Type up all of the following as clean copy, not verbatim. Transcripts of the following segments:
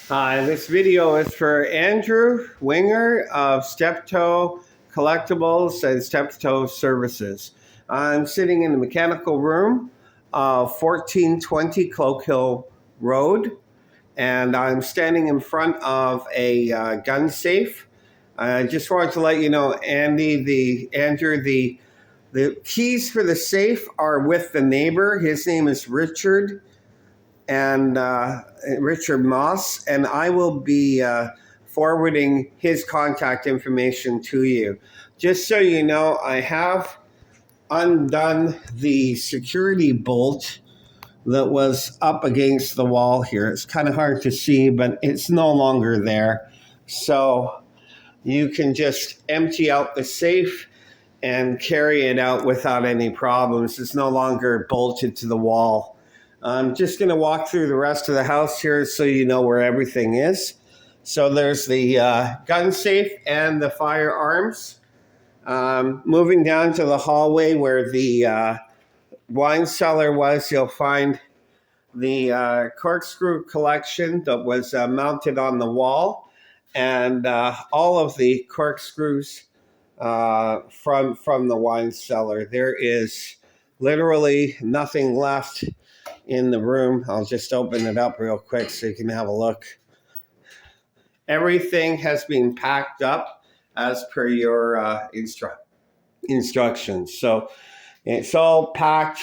Hi, this video is for Andrew Winger of Steptoe Collectibles and Steptoe Services. I'm sitting in the mechanical room of 1420 Cloake Hill Road, and I'm standing in front of a gun safe. I just wanted to let you know, Andrew, the keys for the safe are with the neighbor. His name is Richard and Richard Moss, and I will be forwarding his contact information to you. Just so you know, I have undone the security bolt that was up against the wall here. It's kind of hard to see, but it's no longer there. So you can just empty out the safe and carry it out without any problems. It's no longer bolted to the wall. I'm just going to walk through the rest of the house here so you know where everything is. So there's the gun safe and the firearms. Moving down to the hallway where the wine cellar was, you'll find the corkscrew collection that was mounted on the wall, and all of the corkscrews from the wine cellar. There is literally nothing left in the room. I'll just open it up real quick so you can have a look. Everything has been packed up as per your instructions. So it's all packed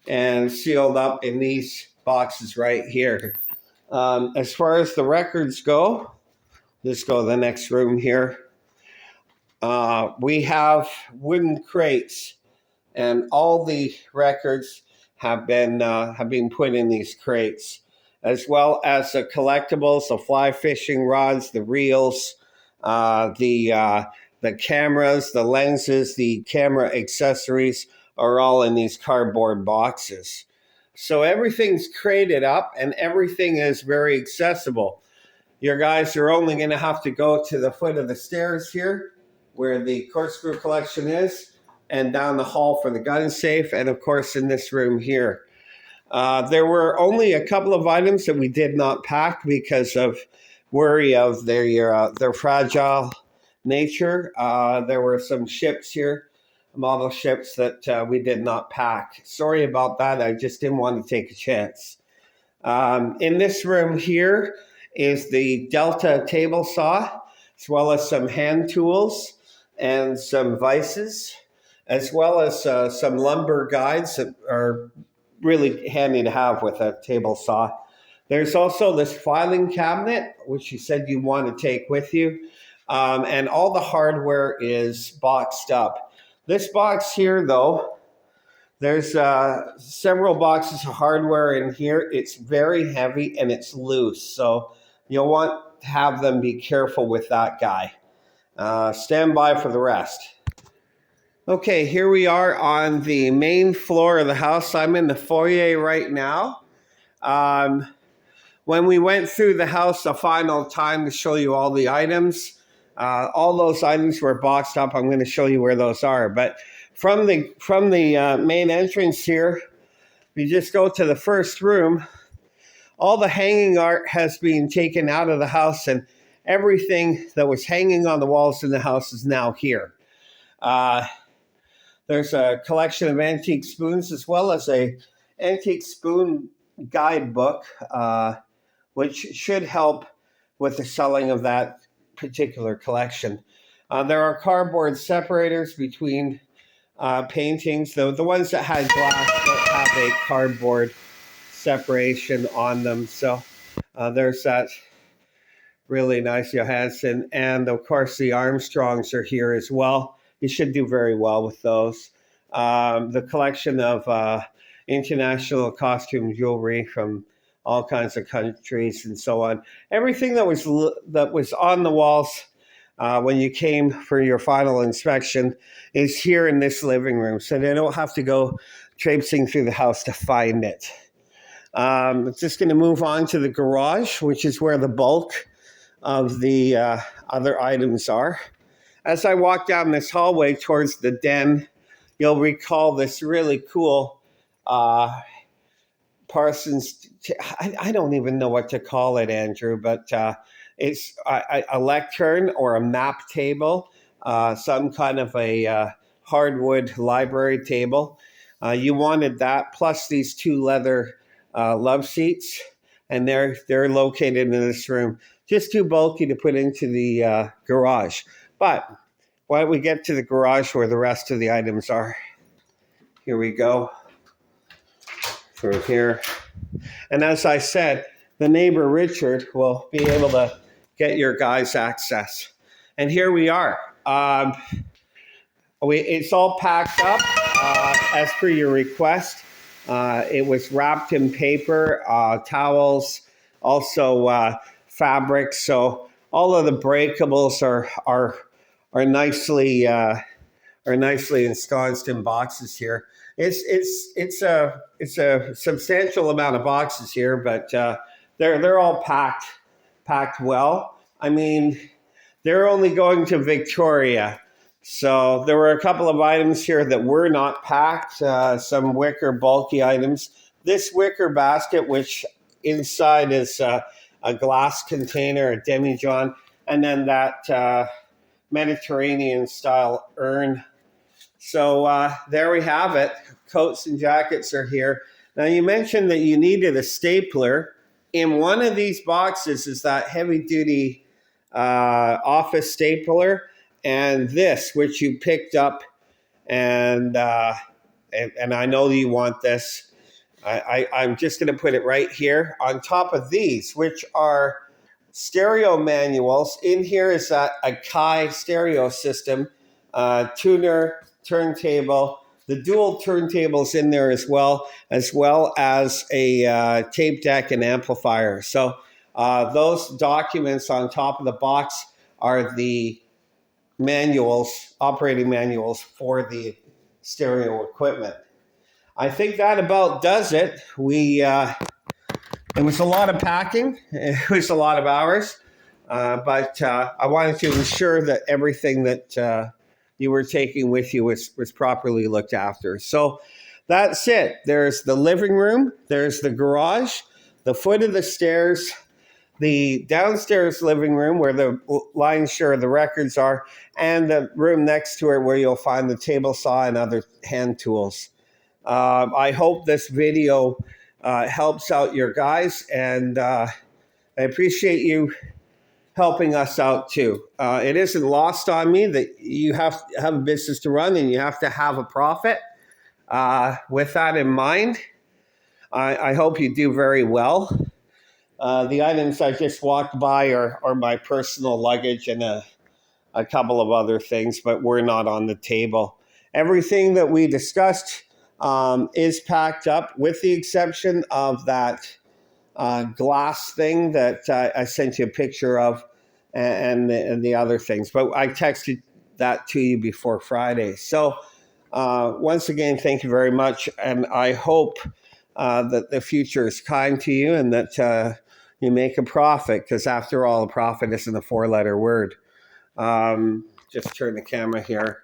and sealed up in these boxes right here. As far as the records go, let's go to the next room here. We have wooden crates, and all the records have been put in these crates, as well as the collectibles, the fly fishing rods, the reels, the cameras, the lenses, the camera accessories are all in these cardboard boxes. So everything's crated up and everything is very accessible. Your guys are only going to have to go to the foot of the stairs here where the corkscrew collection is, and down the hall for the gun safe, and of course in this room here. There were only a couple of items that we did not pack because of worry of their fragile nature. There were some ships here, model ships that we did not pack. Sorry about that. I just didn't want to take a chance. In this room here is the Delta table saw, as well as some hand tools and some vices, as well as some lumber guides that are really handy to have with a table saw. There's also this filing cabinet, which you said you want to take with you, and all the hardware is boxed up. This box here, though, there's several boxes of hardware in here. It's very heavy and it's loose, so you'll want to have them be careful with that guy. Stand by for the rest. Okay, here we are on the main floor of the house. I'm in the foyer right now. When we went through the house the final time to show you all the items, all those items were boxed up. I'm going to show you where those are. But from the main entrance here, you just go to the first room. All the hanging art has been taken out of the house, and everything that was hanging on the walls in the house is now here. There's a collection of antique spoons, as well as a antique spoon guidebook, which should help with the selling of that particular collection. There are cardboard separators between paintings. The ones that had glass don't have a cardboard separation on them. So there's that really nice Johansson. And of course, the Armstrongs are here as well. You should do very well with those. The collection of international costume jewelry from all kinds of countries and so on. Everything that was on the walls when you came for your final inspection is here in this living room, so they don't have to go traipsing through the house to find it. I'm just going to move on to the garage, which is where the bulk of the other items are. As I walk down this hallway towards the den, you'll recall this really cool Parsons. I don't even know what to call it, Andrew, but it's a lectern or a map table, some kind of a hardwood library table. You wanted that, plus these two leather love seats, and they're located in this room. Just too bulky to put into the garage. But why don't we get to the garage where the rest of the items are? Here we go. Through here. And as I said, the neighbor Richard will be able to get your guys access. And here we are. It's all packed up as per your request. It was wrapped in paper, towels, also fabrics. So all of the breakables are nicely ensconced in boxes here. It's a substantial amount of boxes here, but they're all packed well. I mean, they're only going to Victoria, so there were a couple of items here that were not packed. Some wicker bulky items. This wicker basket, which inside is a glass container, a demijohn, and then that Mediterranean style urn. So there we have it. Coats and jackets are here. Now, you mentioned that you needed a stapler. In one of these boxes is that heavy duty office stapler, and this, which you picked up, and I know you want this. I'm just going to put it right here on top of these, which are stereo manuals. In here is a Kai stereo system, tuner, turntable. The dual turntables in there as well as a tape deck and amplifier. So those documents on top of the box are the manuals, operating manuals for the stereo equipment. I think that about does it. It was a lot of packing. It was a lot of hours, but I wanted to ensure that everything that you were taking with you was properly looked after. So that's it. There's the living room. There's the garage, the foot of the stairs, the downstairs living room where the lion's share of the records are, and the room next to it where you'll find the table saw and other hand tools. I hope this video helps out your guys, and I appreciate you helping us out too. It isn't lost on me that you have to have a business to run and you have to have a profit. With that in mind, I hope you do very well. The items I just walked by are my personal luggage and a couple of other things, but we're not on the table. Everything that we discussed is packed up, with the exception of that glass thing that I sent you a picture of, and the other things. But I texted that to you before Friday. So once again, thank you very much, and I hope that the future is kind to you and that you make a profit, because after all, a profit isn't a four-letter word. Just turn the camera here.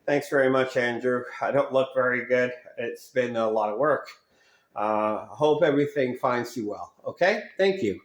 Thanks very much, Andrew. I don't look very good. It's been a lot of work. Hope everything finds you well. Okay? Thank you.